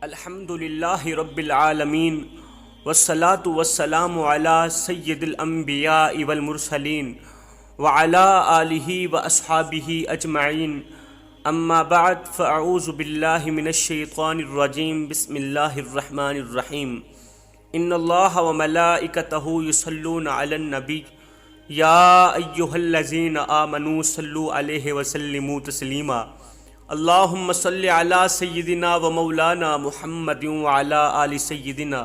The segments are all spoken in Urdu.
الحمدللہ رب العالمین والصلاة والسلام علی سید الانبیاء والمرسلین وعلی آلہ واصحابہ اجمعین اما بعد فاعوذ باللہ من الشیطان الرجیم بسم اللہ الرحمن الرحیم ان اللہ وملائکتہ یصلون علی النبی یا ایہا الذین آمنوا صلوا علیہ وسلموا تسلیما اللہم صلی علی سیدنا و مولانا محمد وعلی آل سیدنا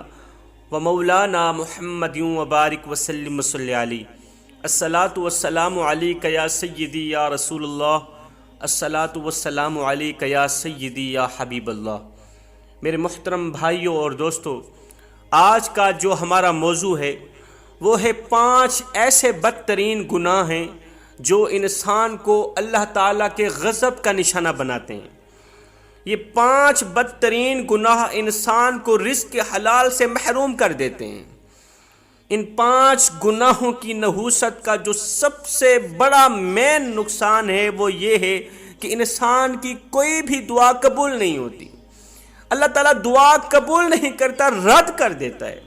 و مولانا محمد وبارک وسلم صلی علی الصلاۃ والسلام علیک یا سیدی یا رسول اللہ الصلاۃ والسلام علیک یا سیدی یا حبیب اللہ۔ میرے محترم بھائیوں اور دوستو، آج کا جو ہمارا موضوع ہے وہ ہے 5 ایسے بدترین گناہ ہیں جو انسان کو اللہ تعالیٰ کے غضب کا نشانہ بناتے ہیں۔ یہ 5 بدترین گناہ انسان کو رزق حلال سے محروم کر دیتے ہیں۔ ان 5 گناہوں کی نحوست کا جو سب سے بڑا مین نقصان ہے وہ یہ ہے کہ انسان کی کوئی بھی دعا قبول نہیں ہوتی۔ اللہ تعالیٰ دعا قبول نہیں کرتا، رد کر دیتا ہے۔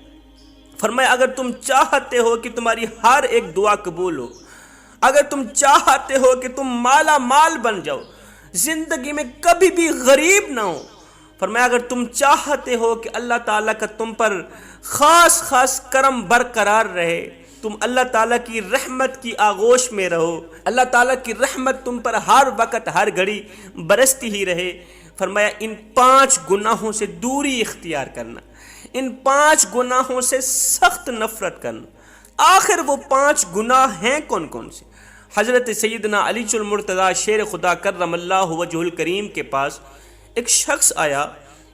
فرمایا اگر تم چاہتے ہو کہ تمہاری ہر ایک دعا قبول ہو، اگر تم چاہتے ہو کہ تم مالا مال بن جاؤ، زندگی میں کبھی بھی غریب نہ ہو، فرمایا اگر تم چاہتے ہو کہ اللہ تعالیٰ کا تم پر خاص کرم برقرار رہے، تم اللہ تعالیٰ کی رحمت کی آغوش میں رہو، اللہ تعالیٰ کی رحمت تم پر ہر وقت ہر گھڑی برستی ہی رہے، فرمایا ان 5 گناہوں سے دوری اختیار کرنا، ان 5 گناہوں سے سخت نفرت کرنا۔ آخر وہ 5 گناہ ہیں کون کون سے؟ حضرت سیدنا علی المرتضیٰ شیر خدا کرم اللہ وجہ الکریم کے پاس ایک شخص آیا،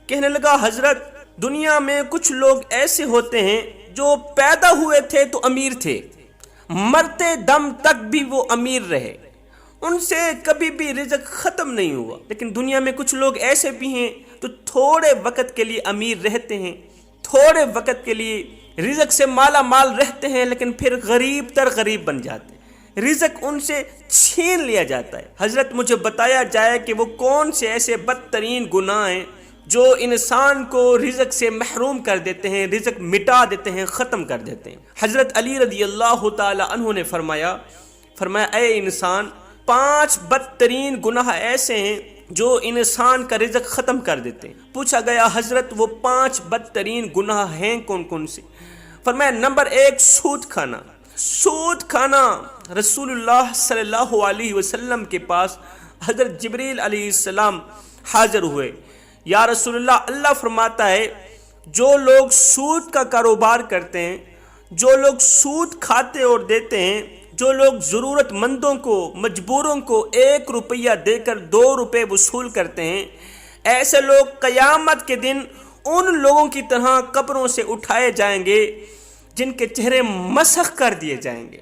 کہنے لگا حضرت دنیا میں کچھ لوگ ایسے ہوتے ہیں جو پیدا ہوئے تھے تو امیر تھے، مرتے دم تک بھی وہ امیر رہے، ان سے کبھی بھی رزق ختم نہیں ہوا، لیکن دنیا میں کچھ لوگ ایسے بھی ہیں جو تھوڑے وقت کے لیے امیر رہتے ہیں، تھوڑے وقت کے لیے رزق سے مالا مال رہتے ہیں، لیکن پھر غریب تر غریب بن جاتے ہیں، رزق ان سے چھین لیا جاتا ہے۔ حضرت مجھے بتایا جائے کہ وہ کون سے ایسے بدترین گناہ ہیں جو انسان کو رزق سے محروم کر دیتے ہیں، رزق مٹا دیتے ہیں، ختم کر دیتے ہیں۔ حضرت علی رضی اللہ تعالی عنہ نے فرمایا اے انسان، 5 بدترین گناہ ایسے ہیں جو انسان کا رزق ختم کر دیتے ہیں۔ پوچھا گیا حضرت وہ 5 بدترین گناہ ہیں کون کون سے؟ فرمایا نمبر 1 سود کھانا۔ سود کھانا، رسول اللہ صلی اللہ علیہ وسلم کے پاس حضرت جبریل علیہ السلام حاضر ہوئے۔ یا رسول اللہ، اللہ فرماتا ہے جو لوگ سود کا کاروبار کرتے ہیں، جو لوگ سود کھاتے اور دیتے ہیں، جو لوگ ضرورت مندوں کو، مجبوروں کو 1 روپیہ دے کر 2 روپے وصول کرتے ہیں، ایسے لوگ قیامت کے دن ان لوگوں کی طرح قبروں سے اٹھائے جائیں گے جن کے چہرے مسخ کر دیے جائیں گے۔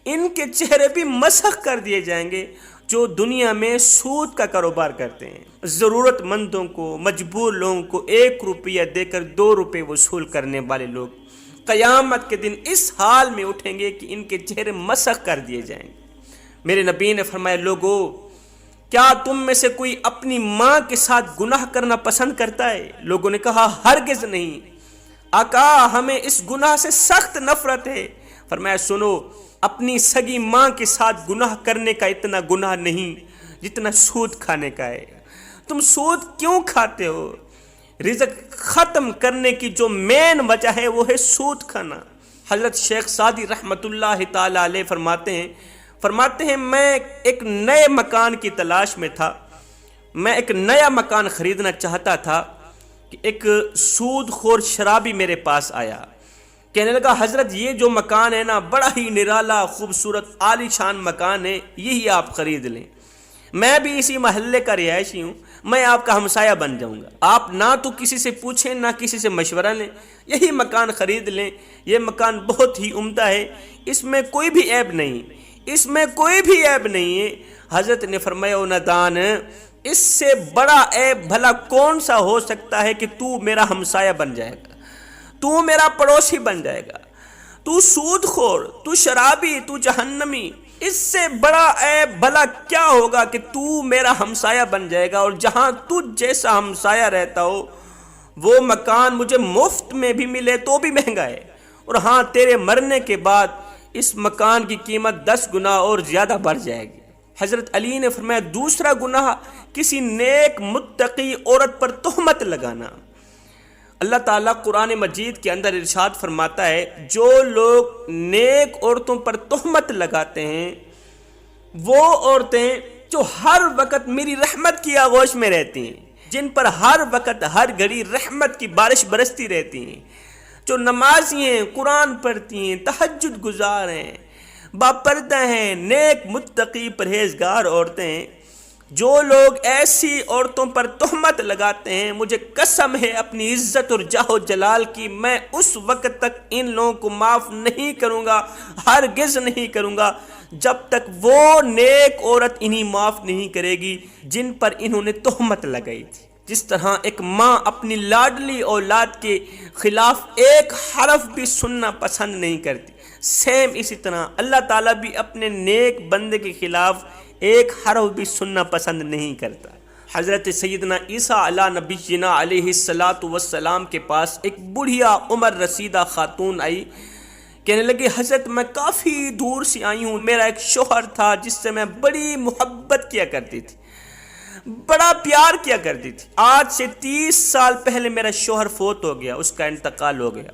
ان کے چہرے بھی مسخ کر دیے جائیں گے جو دنیا میں سود کا کاروبار کرتے ہیں، ضرورت مندوں کو، مجبور لوگوں کو 1 روپیہ دے کر 2 روپے وصول کرنے والے لوگ قیامت کے دن اس حال میں اٹھیں گے کہ ان کے چہرے مسخ کر دیے جائیں گے۔ میرے نبی نے فرمایا لوگو، کیا تم میں سے کوئی اپنی ماں کے ساتھ گناہ کرنا پسند کرتا ہے؟ لوگوں نے کہا ہرگز نہیں آقا، ہمیں اس گناہ سے سخت نفرت ہے۔ فرمایا سنو، اپنی سگی ماں کے ساتھ گناہ کرنے کا اتنا گناہ نہیں جتنا سود کھانے کا ہے۔ تم سود کیوں کھاتے ہو؟ رزق ختم کرنے کی جو مین وجہ ہے وہ ہے سود کھانا۔ حضرت شیخ سعدی رحمۃ اللہ تعالی علیہ فرماتے ہیں میں ایک نئے مکان کی تلاش میں تھا، میں ایک نیا مکان خریدنا چاہتا تھا کہ ایک سود خور شرابی میرے پاس آیا، کہنے لگا حضرت یہ جو مکان ہے نا بڑا ہی نرالا خوبصورت عالی شان مکان ہے، یہی آپ خرید لیں، میں بھی اسی محلے کا رہائشی ہوں، میں آپ کا ہمسایہ بن جاؤں گا، آپ نہ تو کسی سے پوچھیں نہ کسی سے مشورہ لیں، یہی مکان خرید لیں، یہ مکان بہت ہی عمدہ ہے، اس میں کوئی بھی عیب نہیں، اس میں کوئی بھی عیب نہیں ہے۔ حضرت نے فرمایا نادان، اس سے بڑا عیب بھلا کون سا ہو سکتا ہے کہ تو میرا ہمسایہ بن جائے گا، تو میرا پڑوسی بن جائے گا، تو سود خور، تو شرابی، تو جہنمی، اس سے بڑا عیب بھلا کیا ہوگا کہ تو میرا ہمسایہ بن جائے گا، اور جہاں تجھ جیسا ہمسایہ رہتا ہو وہ مکان مجھے مفت میں بھی ملے تو بھی مہنگا ہے، اور ہاں تیرے مرنے کے بعد اس مکان کی قیمت 10 گنا اور زیادہ بڑھ جائے گی۔ حضرت علی نے فرمایا دوسرا گناہ کسی نیک متقی عورت پر تہمت لگانا۔ اللہ تعالیٰ قرآن مجید کے اندر ارشاد فرماتا ہے جو لوگ نیک عورتوں پر تہمت لگاتے ہیں وہ عورتیں جو ہر وقت میری رحمت کی آغوش میں رہتی ہیں، جن پر ہر وقت ہر گھڑی رحمت کی بارش برستی رہتی ہیں، جو نمازی ہیں، قرآن پڑھتی ہیں، تہجد گزار ہیں، باپردہ ہیں، نیک متقی پرہیزگار عورتیں، جو لوگ ایسی عورتوں پر تہمت لگاتے ہیں، مجھے قسم ہے اپنی عزت اور جاہ و جلال کی، میں اس وقت تک ان لوگوں کو معاف نہیں کروں گا، ہرگز نہیں کروں گا جب تک وہ نیک عورت انہیں معاف نہیں کرے گی جن پر انہوں نے تہمت لگائی تھی۔ جس طرح ایک ماں اپنی لاڈلی اولاد کے خلاف ایک حرف بھی سننا پسند نہیں کرتی، سیم اسی طرح اللہ تعالیٰ بھی اپنے نیک بندے کے خلاف ایک حرف بھی سننا پسند نہیں کرتا۔ حضرت سیدنا عیسیٰ علیہ نبینا علیہ السلام کے پاس ایک بڑھیا عمر رسیدہ خاتون آئی، کہنے لگی حضرت میں کافی دور سے آئی ہوں، میرا ایک شوہر تھا جس سے میں بڑی محبت کیا کرتی تھی، بڑا پیار کیا کرتی تھی، آج سے 30 سال پہلے میرا شوہر فوت ہو گیا، اس کا انتقال ہو گیا،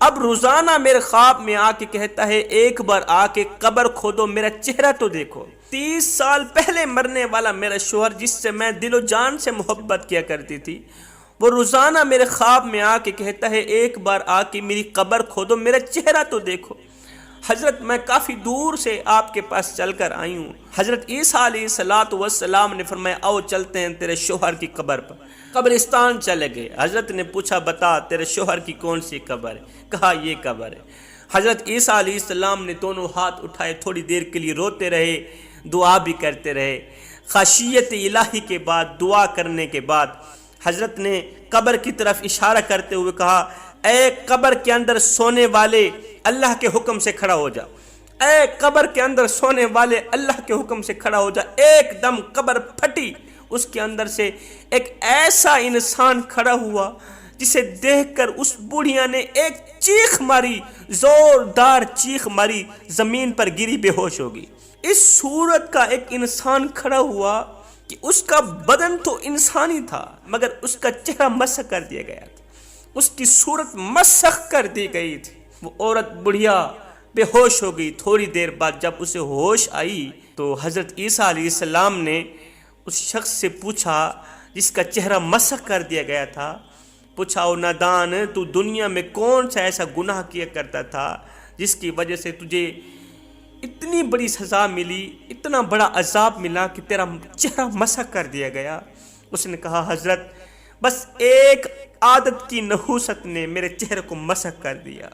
اب روزانہ میرے خواب میں آ کے کہتا ہے ایک بار آ کے قبر کھودو، میرا چہرہ تو دیکھو۔ 30 سال پہلے مرنے والا میرا شوہر جس سے میں دل و جان سے محبت کیا کرتی تھی، وہ روزانہ میرے خواب میں آ کے کہتا ہے ایک بار آ کے میری قبر کھودو، میرا چہرہ تو دیکھو۔ حضرت میں کافی دور سے آپ کے پاس چل کر آئی ہوں۔ حضرت عیسیٰ علیہ السلام نے فرمایا آؤ چلتے ہیں تیرے شوہر کی قبر پر۔ قبرستان چلے گئے، حضرت نے پوچھا بتا تیرے شوہر کی کون سی قبر ہے؟ کہا یہ قبر ہے۔ حضرت عیسیٰ علیہ السلام نے دونوں ہاتھ اٹھائے، تھوڑی دیر کے لیے روتے رہے، دعا بھی کرتے رہے۔ خشیت الہی کے بعد، دعا کرنے کے بعد حضرت نے قبر کی طرف اشارہ کرتے ہوئے کہا اے قبر کے اندر سونے والے اللہ کے حکم سے کھڑا ہو جا، اے قبر کے اندر سونے والے اللہ کے حکم سے کھڑا ہو جا۔ ایک دم قبر پھٹی، اس کے اندر سے ایک ایسا انسان کھڑا ہوا جسے دیکھ کر اس بوڑھیا نے ایک چیخ ماری، زوردار چیخ ماری، زمین پر گری بے ہوش ہوگی۔ اس صورت کا ایک انسان کھڑا ہوا کہ اس کا بدن تو انسانی تھا مگر اس کا چہرہ مسخ کر دیا گیا تھا، اس کی صورت مسخ کر دی گئی تھی۔ وہ عورت بڑھیا بے ہوش ہو گئی۔ تھوڑی دیر بعد جب اسے ہوش آئی تو حضرت عیسیٰ علیہ السلام نے اس شخص سے پوچھا جس کا چہرہ مسخ کر دیا گیا تھا، پوچھا او نادان تو دنیا میں کون سا ایسا گناہ کیا کرتا تھا جس کی وجہ سے تجھے اتنی بڑی سزا ملی، اتنا عذاب عذاب ملا کہ تیرا چہرہ مسخ کر دیا گیا؟ اس نے کہا حضرت بس ایک عادت کی نحوست نے میرے چہرے کو مسخ کر دیا،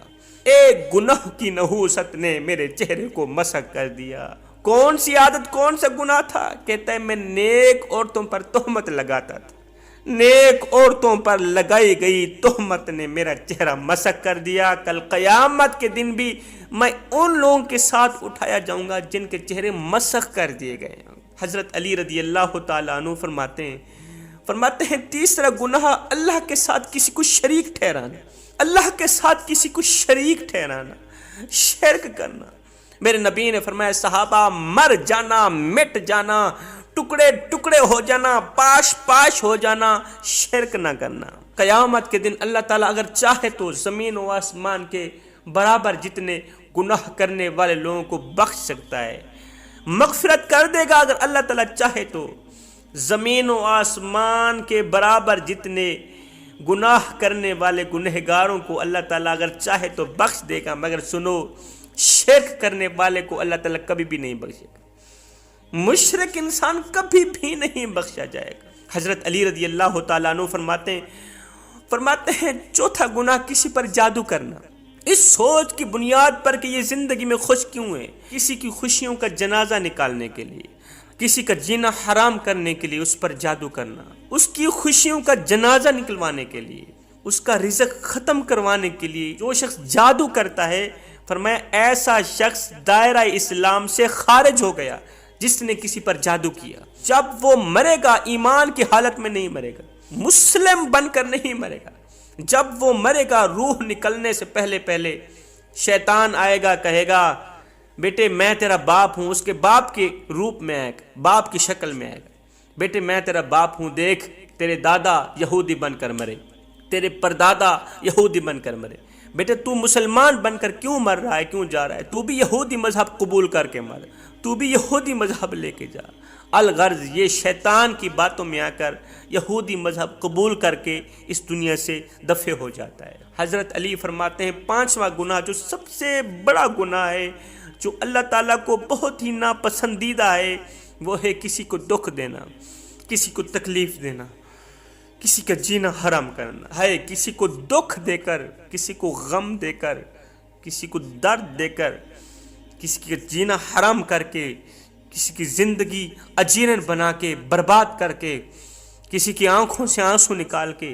ایک گناہ کی نحوست نے میرے چہرے کو مسخ کر دیا۔ کون سی عادت، کون سا گناہ تھا؟ کہتا ہے میں نیک عورتوں پر تہمت لگاتا تھا، نیک عورتوں پر لگائی گئی تہمت نے میرا چہرہ مسخ کر دیا۔ کل قیامت کے دن بھی میں ان لوگوں کے ساتھ اٹھایا جاؤں گا جن کے چہرے مسخ کر دیے گئے۔ حضرت علی رضی اللہ تعالیٰ عنہ فرماتے ہیں تیسرا گناہ اللہ کے ساتھ کسی کو شریک ٹھہرانا، اللہ کے ساتھ کسی کو شریک ٹھہرانا، شرک کرنا۔ میرے نبی نے فرمایا صحابہ مر جانا، مٹ جانا، ٹکڑے ٹکڑے ہو جانا، پاش پاش ہو جانا، شرک نہ کرنا۔ قیامت کے دن اللہ تعالیٰ اگر چاہے تو زمین و آسمان کے برابر جتنے گناہ کرنے والے لوگوں کو بخش سکتا ہے، مغفرت کر دے گا اگر اللہ تعالیٰ چاہے تو۔ زمین و آسمان کے برابر جتنے گناہ کرنے والے گنہگاروں کو اللہ تعالیٰ اگر چاہے تو بخش دے گا، مگر سنو شرک کرنے والے کو اللہ تعالیٰ کبھی بھی نہیں بخشے گا، مشرک انسان کبھی بھی نہیں بخشا جائے گا۔ حضرت علی رضی اللہ تعالیٰ عنہ فرماتے ہیں چوتھا گناہ کسی پر جادو کرنا، اس سوچ کی بنیاد پر کہ یہ زندگی میں خوش کیوں ہے، کسی کی خوشیوں کا جنازہ نکالنے کے لیے، کسی کا جینا حرام کرنے کے لیے اس پر جادو کرنا، اس کی خوشیوں کا جنازہ نکلوانے کے لیے، اس کا رزق ختم کروانے کے لیے جو شخص جادو کرتا ہے، فرمایا ایسا شخص دائرہ اسلام سے خارج ہو گیا جس نے کسی پر جادو کیا۔ جب وہ مرے گا ایمان کی حالت میں نہیں مرے گا، مسلم بن کر نہیں مرے گا، جب وہ مرے گا روح نکلنے سے پہلے پہلے شیطان آئے گا، کہے گا بیٹے میں تیرا باپ ہوں، اس کے باپ کے روپ میں آئے گا، باپ کی شکل میں آئے گا، بیٹے میں تیرا باپ ہوں، دیکھ تیرے دادا یہودی بن کر مرے، تیرے پردادا یہودی بن کر مرے، بیٹے تو مسلمان بن کر کیوں مر رہا ہے، کیوں جا رہا ہے، تو بھی یہودی مذہب قبول کر کے مر، تو بھی یہودی مذہب لے کے جا۔ الغرض یہ شیطان کی باتوں میں آ کر یہودی مذہب قبول کر کے اس دنیا سے دفع ہو جاتا ہے۔ حضرت علی فرماتے ہیں 5واں گناہ جو سب سے بڑا گناہ ہے، جو اللہ تعالیٰ کو بہت ہی ناپسندیدہ ہے، وہ ہے کسی کو دکھ دینا، کسی کو تکلیف دینا، کسی کا جینا حرام کرنا ہے۔ کسی کو دکھ دے کر، کسی کو غم دے کر، کسی کو درد دے کر، کسی کا جینا حرام کر کے، کسی کی زندگی اجیرن بنا کے، برباد کر کے، کسی کی آنکھوں سے آنسو نکال کے،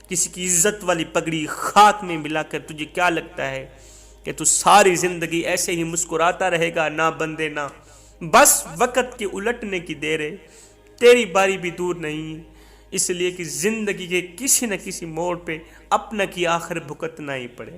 کسی کی عزت والی پگڑی خاک میں ملا کر، تجھے کیا لگتا ہے کہ تو ساری زندگی ایسے ہی مسکراتا رہے گا؟ نہ بندے نہ، بس وقت کے الٹنے کی دیر ہے، تیری باری بھی دور نہیں، اس لیے کہ زندگی کے کسی نہ کسی موڑ پہ اپنا کی آخر بھگتنا ہی پڑے گا۔